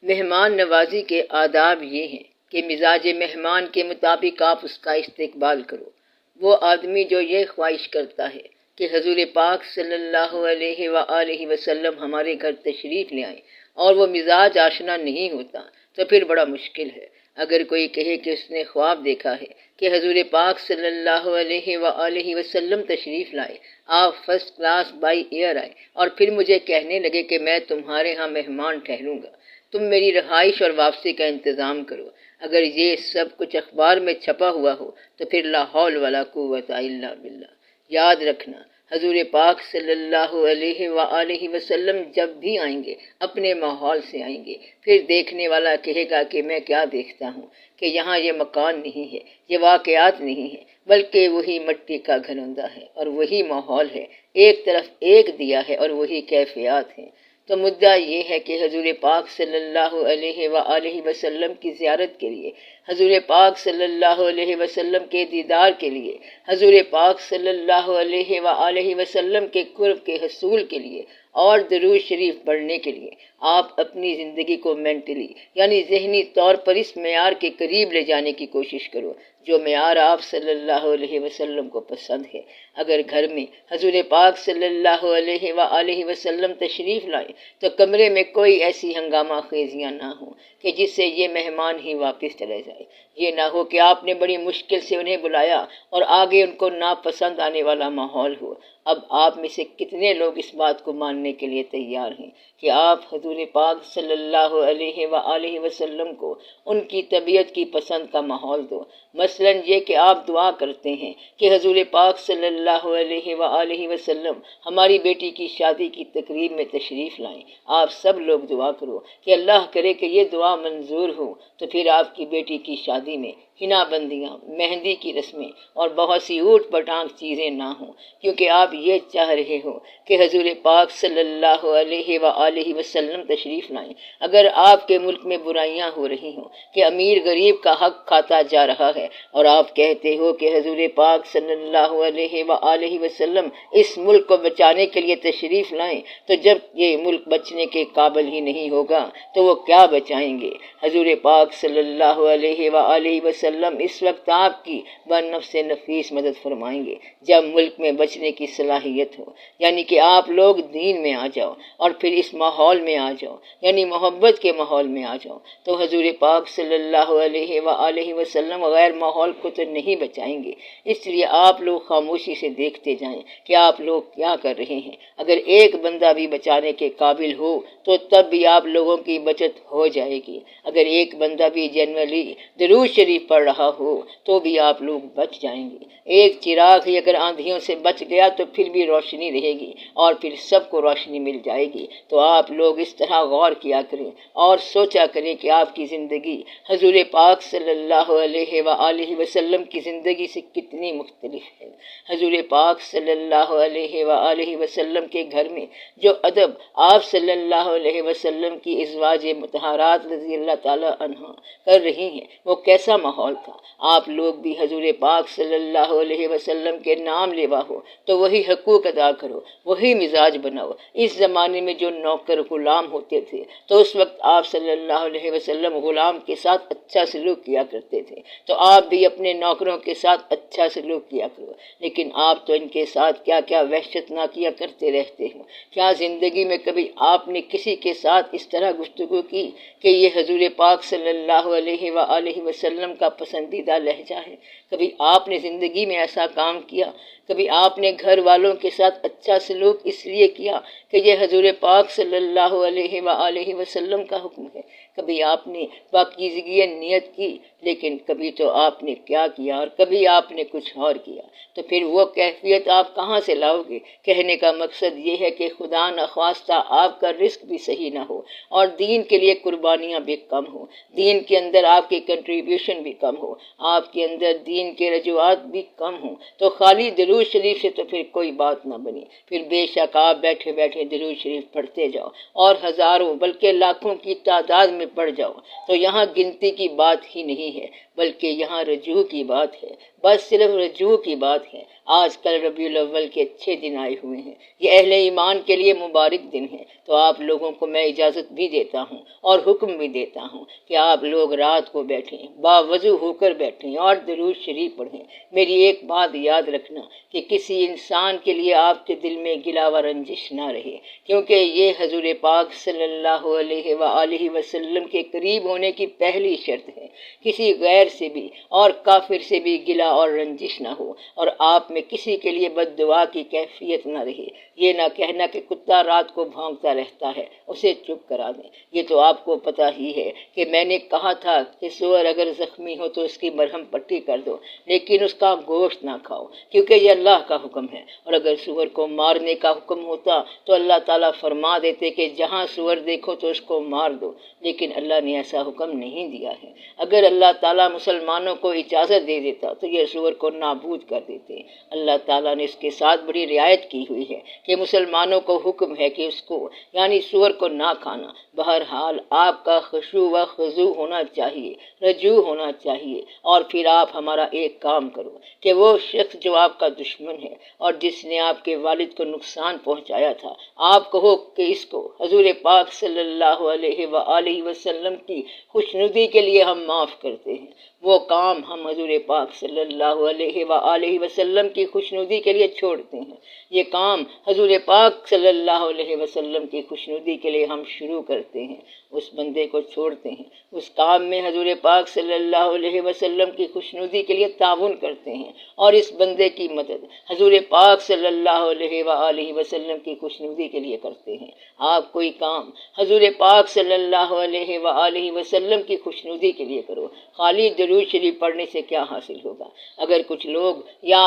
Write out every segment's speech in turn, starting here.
مہمان نوازی کے آداب یہ ہیں کہ مزاج مہمان کے مطابق آپ اس کا استقبال کرو۔ وہ آدمی جو یہ خواہش کرتا ہے کہ حضور پاک صلی اللہ علیہ وآلہ وسلم ہمارے گھر تشریف لے آئیں اور وہ مزاج آشنا نہیں ہوتا تو پھر بڑا مشکل ہے۔ اگر کوئی کہے کہ اس نے خواب دیکھا ہے کہ حضور پاک صلی اللہ علیہ وآلہ وسلم تشریف لائے، آپ فرسٹ کلاس بائی ایئر آئے اور پھر مجھے کہنے لگے کہ میں تمہارے ہاں مہمان ٹھہروں گا، تم میری رہائش اور واپسی کا انتظام کرو، اگر یہ سب کچھ اخبار میں چھپا ہوا ہو تو پھر لا حول ولا قوت الا باللہ۔ یاد رکھنا، حضور پاک صلی اللہ علیہ وآلہ وسلم جب بھی آئیں گے اپنے ماحول سے آئیں گے، پھر دیکھنے والا کہے گا کہ میں کیا دیکھتا ہوں کہ یہاں یہ مکان نہیں ہے، یہ واقعات نہیں ہے، بلکہ وہی مٹی کا گھروندا ہے اور وہی ماحول ہے، ایک طرف ایک دیا ہے اور وہی کیفیات ہیں۔ تو مدعا یہ ہے کہ حضور پاک صلی اللہ علیہ وآلہ وسلم کی زیارت کے لیے، حضور پاک صلی اللہ علیہ وسلم کے دیدار کے لیے، حضور پاک صلی اللہ علیہ وآلہ وسلم کے قرب کے حصول کے لیے اور درود شریف پڑھنے کے لیے آپ اپنی زندگی کو مینٹلی یعنی ذہنی طور پر اس معیار کے قریب لے جانے کی کوشش کرو جو معیار آپ صلی اللہ علیہ وسلم کو پسند ہے۔ اگر گھر میں حضور پاک صلی اللہ علیہ وآلہ وسلم تشریف لائیں تو کمرے میں کوئی ایسی ہنگامہ خیزیاں نہ ہوں کہ جس سے یہ مہمان ہی واپس چلے جائے۔ یہ نہ ہو کہ آپ نے بڑی مشکل سے انہیں بلایا اور آگے ان کو ناپسند آنے والا ماحول ہو۔ اب آپ میں سے کتنے لوگ اس بات کو ماننے کے لیے تیار ہیں کہ آپ حضور پاک صلی اللہ علیہ وآلہ وسلم کو ان کی طبیعت کی پسند کا ماحول دو؟ مثلا یہ کہ آپ دعا کرتے ہیں کہ حضور پاک صلی اللہ علیہ وآلہ وسلم ہماری بیٹی کی شادی کی تقریب میں تشریف لائیں۔ آپ سب لوگ دعا کرو کہ اللہ کرے کہ یہ دعا منظور ہو، تو پھر آپ کی بیٹی کی شادی میں حنا بندیاں، مہندی کی رسمیں اور بہت سی اوٹ پٹانگ چیزیں نہ ہوں، کیونکہ آپ یہ چاہ رہے ہو کہ حضور پاک صلی اللہ علیہ وآلہ وسلم تشریف لائیں۔ اگر آپ کے ملک میں برائیاں ہو رہی ہوں کہ امیر غریب کا حق کھاتا جا رہا ہے اور آپ کہتے ہو کہ حضور پاک صلی اللہ علیہ وآلہ وسلم اس ملک کو بچانے کے لیے تشریف لائیں، تو جب یہ ملک بچنے کے قابل ہی نہیں ہوگا تو وہ کیا بچائیں گے؟ حضور پاک صلی اللہ علیہ وآلہ وسلم اس وقت آپ کی بنفس نفیس مدد فرمائیں گے جب ملک میں بچنے کی صلاحیت ہو، یعنی کہ آپ لوگ دین میں آ جاؤ اور پھر اس ماحول میں آ جاؤ، یعنی محبت کے ماحول میں آ جاؤ، تو حضور پاک صلی اللہ علیہ وآلہ وسلم غیر ماحول کو تو نہیں بچائیں گے۔ اس لیے آپ لوگ خاموشی سے دیکھتے جائیں کہ آپ لوگ کیا کر رہے ہیں۔ اگر ایک بندہ بھی بچانے کے قابل ہو تو تب بھی آپ لوگوں کی بچت ہو جائے گی۔ اگر ایک بندہ بھی جنرلی درود شریف پڑھ رہا ہو تو بھی آپ لوگ بچ جائیں گے۔ ایک چراغ ہی اگر آندھیوں سے بچ گیا تو پھر بھی روشنی رہے گی اور پھر سب کو روشنی مل جائے گی۔ تو آپ لوگ اس طرح غور کیا کریں اور سوچا کریں کہ آپ کی زندگی حضور پاک صلی اللہ علیہ وآلہ وسلم کی زندگی سے کتنی مختلف ہے۔ حضور پاک صلی اللہ علیہ وآلہ وسلم کے گھر میں جو ادب آپ صلی اللہ علیہ وسلم کی ازواج مطہرات رضی اللہ تعالی عنہ کر رہی ہیں، وہ کیسا ماحول تھا۔ آپ لوگ بھی حضور پاک صلی اللہ علیہ وسلم کے نام لیوا ہو تو وہی حقوق ادا کرو، وہی مزاج بناؤ۔ اس زمانے میں جو نوکر غلام ہوتے تھے تو اس وقت آپ صلی اللہ علیہ وسلم غلام کے ساتھ اچھا سلوک کیا کرتے تھے، تو آپ بھی اپنے نوکروں کے ساتھ اچھا سلوک کیا کرو۔ لیکن آپ تو ان کے ساتھ کیا کیا وحشت نہ کیا کرتے رہتے ہو۔ کیا زندگی میں کبھی آپ نے کسی کے ساتھ اس طرح گفتگو کی کہ یہ حضور پاک صلی اللہ علیہ وآلہ وسلم کا پسندیدہ لہجہ ہے؟ کبھی آپ نے زندگی میں ایسا کام کیا؟ کبھی آپ نے گھر والوں کے ساتھ اچھا سلوک اس لیے کیا کہ یہ حضور پاک صلی اللہ علیہ وآلہ وسلم کا حکم ہے؟ کبھی آپ نے پاکیزگی نیت کی؟ لیکن کبھی تو آپ نے کیا کیا اور کبھی آپ نے کچھ اور کیا، تو پھر وہ کیفیت آپ کہاں سے لاؤ گے؟ کہنے کا مقصد یہ ہے کہ خدا نخواستہ آپ کا رزق بھی صحیح نہ ہو اور دین کے لیے قربانیاں بھی کم ہو، دین کے اندر آپ کی کنٹریبیوشن بھی کم ہو، آپ کے اندر دین کے رجوعات بھی کم ہوں، تو خالی درود شریف سے تو پھر کوئی بات نہ بنی۔ پھر بے شک آپ بیٹھے بیٹھے درود شریف پڑھتے جاؤ اور ہزاروں بلکہ لاکھوں کی تعداد میں پڑھ جاؤ، تو یہاں گنتی کی بات ہی نہیں ہے، بلکہ یہاں رجوع کی بات ہے، بس صرف رجوع کی بات ہے۔ آج کل ربیع الاول کے اچھے دن آئے ہوئے ہیں، یہ اہل ایمان کے لیے مبارک دن ہے، تو آپ لوگوں کو میں اجازت بھی دیتا ہوں اور حکم بھی دیتا ہوں کہ آپ لوگ رات کو بیٹھیں، باوضو ہو کر بیٹھیں اور درود شریف پڑھیں۔ میری ایک بات یاد رکھنا کہ کسی انسان کے لیے آپ کے دل میں گلہ و رنجش نہ رہے، کیونکہ یہ حضور پاک صلی اللہ علیہ وآلہ وسلم کے قریب ہونے کی پہلی شرط ہے۔ کسی غیر سے بھی اور کافر سے بھی گلہ اور رنجش نہ ہو، اور آپ میں کسی کے لیے بد دعا کی کیفیت نہ رہے۔ یہ نہ کہنا کہ کتا رات کو بھونکتا رہتا ہے، اسے چپ کرا دیں۔ یہ تو آپ کو پتہ ہی ہے کہ میں نے کہا تھا کہ سور اگر زخمی ہو تو اس کی مرہم پٹی کر دو، لیکن اس کا گوشت نہ کھاؤ، کیونکہ یہ اللہ کا حکم ہے۔ اور اگر سور کو مارنے کا حکم ہوتا تو اللہ تعالیٰ فرما دیتے کہ جہاں سور دیکھو تو اس کو مار دو، لیکن اللہ نے ایسا حکم نہیں دیا ہے۔ اگر اللہ تعالیٰ مسلمانوں کو اجازت دے دیتا تو یہ سور کو نابود کر دیتے۔ اللہ تعالیٰ نے اس کے ساتھ بڑی رعایت کی ہوئی ہے کہ مسلمانوں کو حکم ہے کہ اس کو یعنی سور کو نہ کھانا۔ بہرحال آپ کا خشوع و خضوع ہونا چاہیے، رجوع ہونا چاہیے، اور پھر آپ ہمارا ایک کام کرو کہ وہ شخص جو آپ کا دشمن ہے اور جس نے آپ کے والد کو نقصان پہنچایا تھا، آپ کہو کہ اس کو حضور پاک صلی اللہ علیہ وآلہ وسلم کی خوشنودی کے لیے ہم معاف کرتے ہیں۔ وہ کام ہم حضور پاک صلی اللہ علیہ وآلہ وسلم کی خوشنودی کے لیے چھوڑتے ہیں، یہ کام حضور پاک صلی اللہ علیہ وسلم کی خوشنودی کے لیے ہم شروع کرتے ہیں، اس بندے کو چھوڑتے ہیں، اس کام میں حضور پاک صلی اللہ علیہ وسلم کی خوشنودی کے لیے تعاون کرتے ہیں، اور اس بندے کی مدد حضور پاک صلی اللہ علیہ وآلہ وسلم کی خوشنودی کے لیے کرتے ہیں۔ آپ کوئی کام حضور پاک صلی اللہ علیہ وآلہ وسلم کی خوشنودی کے لیے کرو، خالی درود شریف پڑھنے سے کیا حاصل ہوگا؟ اگر کچھ لوگ یا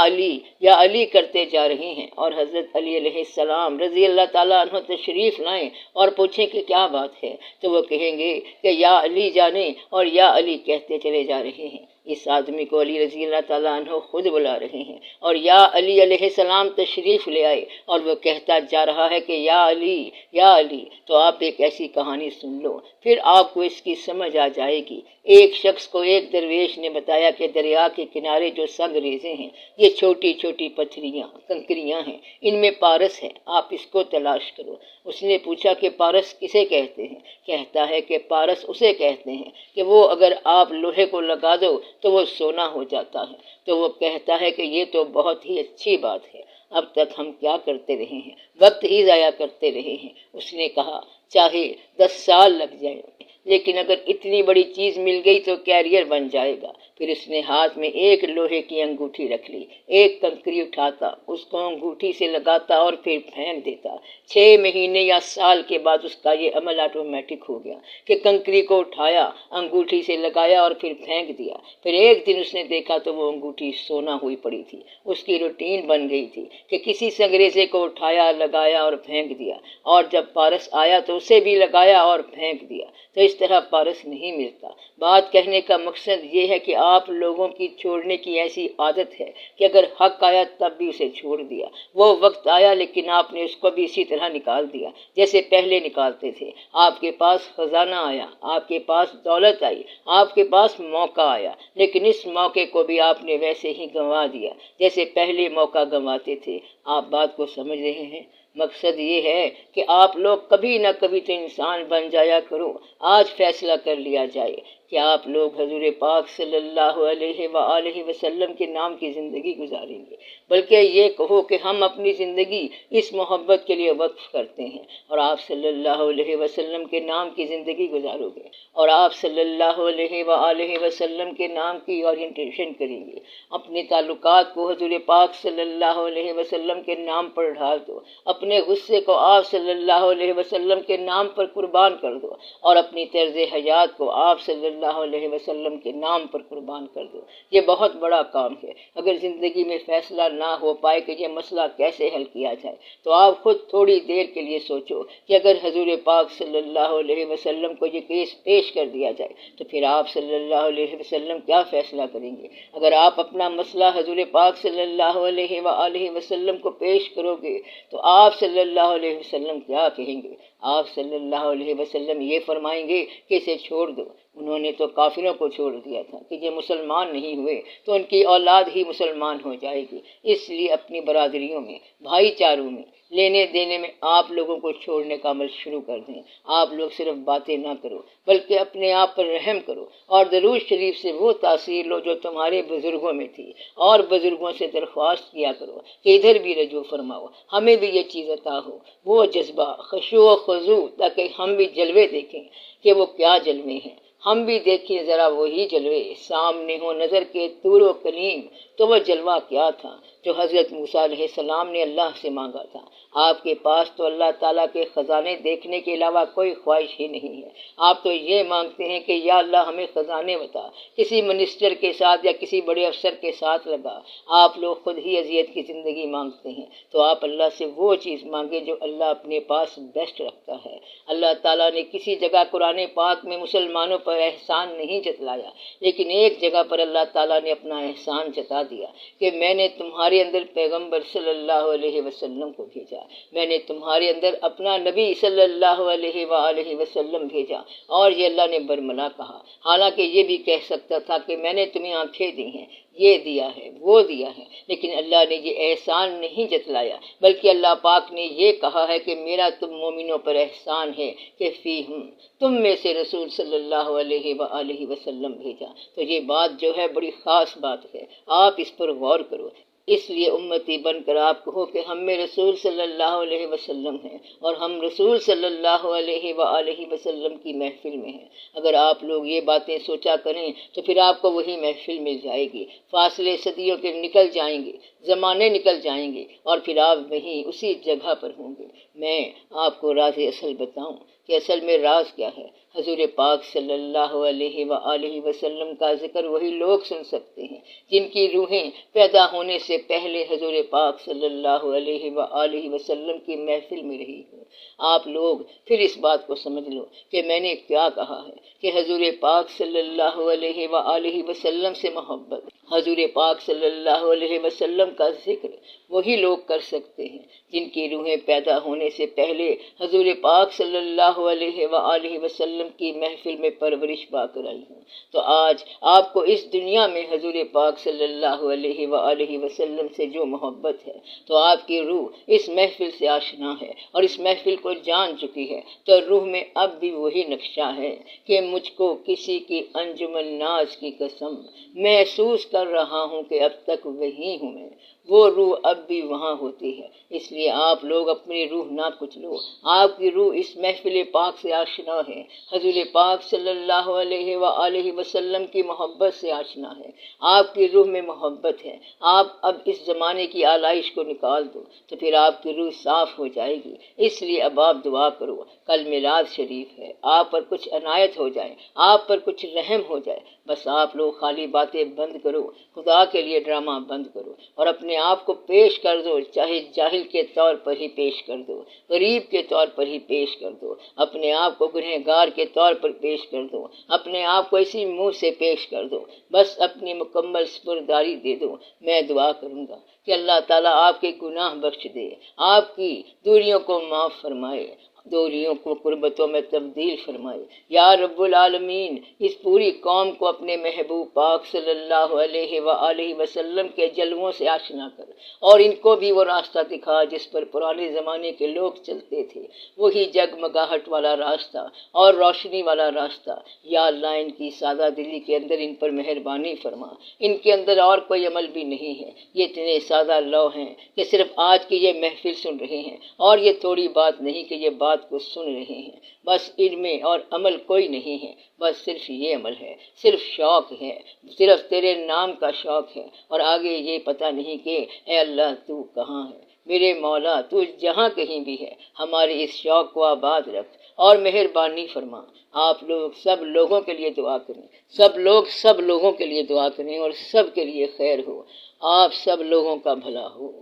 علی کرتے جا رہے ہیں اور حضرت علی علیہ السلام رضی اللہ تعالیٰ عنہ تشریف لائیں اور پوچھیں کہ کیا بات ہے، تو وہ کہیں گے کہ یا علی جانے اور یا علی کہتے چلے جا رہے ہیں۔ اس آدمی کو علی رضی اللہ تعالیٰ عنہ خود بلا رہے ہیں، اور یا علی علیہ السلام تشریف لے آئے اور وہ کہتا جا رہا ہے کہ یا علی، تو آپ ایک ایسی کہانی سن لو، پھر آپ کو اس کی سمجھ آ جائے گی۔ ایک شخص کو ایک درویش نے بتایا کہ دریا کے کنارے جو سنگ ریزے ہیں، یہ چھوٹی چھوٹی پتھریاں کنکریاں ہیں، ان میں پارس ہے، آپ اس کو تلاش کرو۔ اس نے پوچھا کہ پارس کسے کہتے ہیں؟ کہتا ہے کہ پارس اسے کہتے ہیں کہ وہ اگر آپ لوہے کو لگا دو تو وہ سونا ہو جاتا ہے۔ تو وہ کہتا ہے کہ یہ تو بہت ہی اچھی بات ہے، اب تک ہم کیا کرتے رہے ہیں، وقت ہی ضائع کرتے رہے ہیں۔ اس نے کہا چاہے 10 سال لگ جائیں، لیکن اگر اتنی بڑی چیز مل گئی تو کیریئر بن جائے گا۔ پھر اس نے ہاتھ میں ایک لوہے کی انگوٹھی رکھ لی، ایک کنکری اٹھاتا، اس کو انگوٹھی سے لگاتا اور پھر پھینک دیتا۔ 6 مہینے یا سال کے بعد اس کا یہ عمل آٹومیٹک ہو گیا کہ کنکری کو اٹھایا، انگوٹھی سے لگایا اور پھر پھینک دیا۔ پھر ایک دن اس نے دیکھا تو وہ انگوٹھی سونا ہوئی پڑی تھی۔ اس کی روٹین بن گئی تھی کہ کسی سنگریزے کو اٹھایا، لگایا اور پھینک دیا، اور جب پارس آیا تو اسے بھی لگایا اور پھینک دیا۔ تو اس طرح پارس نہیں ملتا۔ بات کہنے کا مقصد یہ ہے کہ آپ لوگوں کی چھوڑنے کی ایسی عادت ہے کہ اگر حق آیا تب بھی اسے چھوڑ دیا۔ وہ وقت آیا لیکن آپ نے اس کو بھی اسی طرح نکال دیا جیسے پہلے نکالتے تھے۔ آپ کے پاس خزانہ آیا، آپ کے پاس دولت آئی، آپ کے پاس موقع آیا، لیکن اس موقع کو بھی آپ نے ویسے ہی گنوا دیا جیسے پہلے موقع گنواتے تھے۔ آپ بات کو سمجھ رہے ہیں؟ مقصد یہ ہے کہ آپ لوگ کبھی نہ کبھی تو انسان بن جایا کرو۔ آج فیصلہ کر لیا جائے کہ آپ لوگ حضور پاک صلی اللہ علیہ وآلہ وسلم کے نام کی زندگی گزاریں گے، بلکہ یہ کہو کہ ہم اپنی زندگی اس محبت کے لیے وقف کرتے ہیں، اور آپ صلی اللہ علیہ وسلم کے نام کی زندگی گزارو گے، اور آپ صلی اللہ علیہ وآلہ وسلم کے نام کی اورینٹیشن کریں گے۔ اپنے تعلقات کو حضور پاک صلی اللہ علیہ وسلم کے نام پر ڈھال دو، اپنے غصے کو آپ صلی اللہ علیہ وسلم کے نام پر قربان کر دو، اور اپنی طرز حیات کو آپ صلی اللہ علیہ وسلم کے نام پر قربان کر دو۔ یہ بہت بڑا کام ہے۔ اگر زندگی میں فیصلہ نہ ہو پائے کہ یہ مسئلہ کیسے حل کیا جائے تو آپ خود تھوڑی دیر کے لیے سوچو کہ اگر حضور پاک صلی اللہ علیہ وسلم کو یہ کیس پیش کر دیا جائے تو پھر آپ صلی اللہ علیہ وسلم کیا فیصلہ کریں گے؟ اگر آپ اپنا مسئلہ حضور پاک صلی اللہ علیہ وآلہ وسلم کو پیش کرو گے تو آپ صلی اللہ علیہ وسلم کیا کہیں گے؟ آپ صلی اللہ علیہ وسلم یہ فرمائیں گے کہ اسے چھوڑ دو، انہوں نے تو کافروں کو چھوڑ دیا تھا کہ یہ مسلمان نہیں ہوئے تو ان کی اولاد ہی مسلمان ہو جائے گی۔ اس لیے اپنی برادریوں میں، بھائی چاروں میں، لینے دینے میں آپ لوگوں کو چھوڑنے کا عمل شروع کر دیں۔ آپ لوگ صرف باتیں نہ کرو بلکہ اپنے آپ پر رحم کرو اور درود شریف سے وہ تاثیر لو جو تمہارے بزرگوں میں تھی، اور بزرگوں سے درخواست کیا کرو کہ ادھر بھی رجوع فرماؤ، ہمیں بھی یہ چیز عطا ہو، وہ جذبہ خشوع و خضوع، تاکہ ہم بھی جلوے دیکھیں کہ وہ کیا جلوے ہیں، ہم بھی دیکھیں ذرا وہی جلوے، سامنے ہو نظر کے طور و کلیم۔ تو وہ جلوہ کیا تھا جو حضرت موسیٰ علیہ السلام نے اللہ سے مانگا تھا؟ آپ کے پاس تو اللہ تعالیٰ کے خزانے دیکھنے کے علاوہ کوئی خواہش ہی نہیں ہے۔ آپ تو یہ مانگتے ہیں کہ یا اللہ ہمیں خزانے بتا، کسی منسٹر کے ساتھ یا کسی بڑے افسر کے ساتھ لگا۔ آپ لوگ خود ہی اذیت کی زندگی مانگتے ہیں، تو آپ اللہ سے وہ چیز مانگے جو اللہ اپنے پاس بیسٹ رکھتا ہے۔ اللہ تعالیٰ نے کسی جگہ قرآن پاک میں مسلمانوں پر احسان نہیں جتلایا، لیکن ایک جگہ پر اللہ تعالیٰ نے اپنا احسان جتا دیا کہ میں نے تمہارے اندر پیغمبر صلی اللہ علیہ وسلم کو بھیجا، میں نے تمہارے اندر اپنا نبی صلی اللہ علیہ وآلہ وسلم بھیجا، اور یہ اللہ نے برملا کہا۔ حالانکہ یہ بھی کہہ سکتا تھا کہ میں نے تمہیں آنکھیں دی ہیں، یہ دیا ہے، وہ دیا ہے، لیکن اللہ نے یہ احسان نہیں جتلایا، بلکہ اللہ پاک نے یہ کہا ہے کہ میرا تم مومنوں پر احسان ہے کہ فیہم، تم میں سے رسول صلی اللہ علیہ وآلہ وسلم بھیجا۔ تو یہ بات جو ہے بڑی خاص بات ہے، آپ اس پر غور کرو۔ اس لیے امتی بن کر آپ کہو کہ ہم میں رسول صلی اللہ علیہ وسلم ہیں، اور ہم رسول صلی اللہ علیہ وآلہ وسلم کی محفل میں ہیں۔ اگر آپ لوگ یہ باتیں سوچا کریں تو پھر آپ کو وہی محفل مل جائے گی، فاصلے صدیوں کے نکل جائیں گے، زمانے نکل جائیں گے، اور پھر آپ وہیں اسی جگہ پر ہوں گے۔ میں آپ کو راز اصل بتاؤں کہ اصل میں راز کیا ہے؟ حضور پاک صلی اللہ علیہ وآلہ وسلم کا ذکر وہی لوگ سن سکتے ہیں جن کی روحیں پیدا ہونے سے پہلے حضور پاک صلی اللہ علیہ وآلہ وسلم کی محفل میں رہی ہوں۔ آپ لوگ پھر اس بات کو سمجھ لو کہ میں نے کیا کہا ہے کہ حضور پاک صلی اللہ علیہ وآلہ وسلم سے محبت، حضور پاک صلی اللہ علیہ وسلم کا ذکر وہی لوگ کر سکتے ہیں جن کی روحیں پیدا ہونے سے پہلے حضور پاک صلی اللہ علیہ وآلہ وسلم کی محفل میں پرورش پا کر آئی ہوں۔ تو آج آپ کو اس دنیا میں حضور پاک صلی اللہ علیہ وآلہ وسلم سے جو محبت ہے، تو آپ کی روح اس محفل سے آشنا ہے اور اس محفل کو جان چکی ہے، تو روح میں اب بھی وہی نقشہ ہے کہ مجھ کو کسی کی انجمن ناز کی قسم محسوس کر رہا ہوں کہ اب تک وہی ہوں میں، وہ روح اب بھی وہاں ہوتی ہے۔ اس لیے آپ لوگ اپنی روح نہ کچلو، آپ کی روح اس محفل پاک سے آشنا ہے، حضور پاک صلی اللہ علیہ وآلہ وسلم کی محبت سے آشنا ہے، آپ کی روح میں محبت ہے۔ آپ اب اس زمانے کی آلائش کو نکال دو تو پھر آپ کی روح صاف ہو جائے گی۔ اس لیے اب آپ دعا کرو، کل میلاد شریف ہے، آپ پر کچھ عنایت ہو جائے، آپ پر کچھ رحم ہو جائے۔ بس آپ لوگ خالی باتیں بند کرو، خدا کے لیے ڈرامہ بند کرو، اور اپنے آپ کو پیش کر دو، چاہے جاہل کے طور پر ہی پیش کر دو، غریب کے طور پر ہی پیش کر دو، اپنے آپ کو گنہگار کے طور پر پیش کر دو، اپنے آپ کو اسی منہ سے پیش کر دو، بس اپنی مکمل سپرداری دے دو۔ میں دعا کروں گا کہ اللہ تعالیٰ آپ کے گناہ بخش دے، آپ کی دوریوں کو معاف فرمائے، دوریوں کو قربتوں میں تبدیل فرمائے۔ یا رب العالمین، اس پوری قوم کو اپنے محبوب پاک صلی اللہ علیہ وآلہ وسلم کے جلووں سے آشنا کر، اور ان کو بھی وہ راستہ دکھا جس پر پرانے زمانے کے لوگ چلتے تھے، وہی جگمگاہٹ والا راستہ اور روشنی والا راستہ۔ یا اللہ ان کی سادہ دلی کے اندر ان پر مہربانی فرما، ان کے اندر اور کوئی عمل بھی نہیں ہے، یہ اتنے سادہ لو ہیں کہ صرف آج کی یہ محفل سن رہے ہیں، اور یہ تھوڑی بات نہیں کہ یہ بات کو سن رہے ہیں، بس ان میں اور عمل کوئی نہیں ہے، بس صرف یہ عمل ہے، صرف شوق ہے، صرف تیرے نام کا شوق ہے، اور آگے یہ پتہ نہیں کہ اے اللہ تو کہاں ہے، میرے مولا تو جہاں کہیں بھی ہے، ہمارے اس شوق کو آباد رکھ اور مہربانی فرما۔ آپ لوگ سب لوگوں کے لیے دعا کریں، سب لوگ سب لوگوں کے لیے دعا کریں، اور سب کے لیے خیر ہو، آپ سب لوگوں کا بھلا ہو،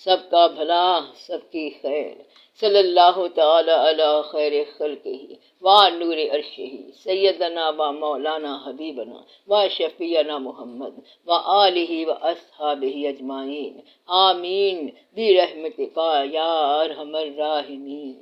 سب کا بھلا، سب کی خیر۔ صلی اللہ تعالی علی خیر خلقہ و نور عرشہ سیدنا و مولانا حبیبنا و شفیعنا محمد و آلہ و اصحابہ اجمعین، آمین برحمتک یا ارحم الراحمین۔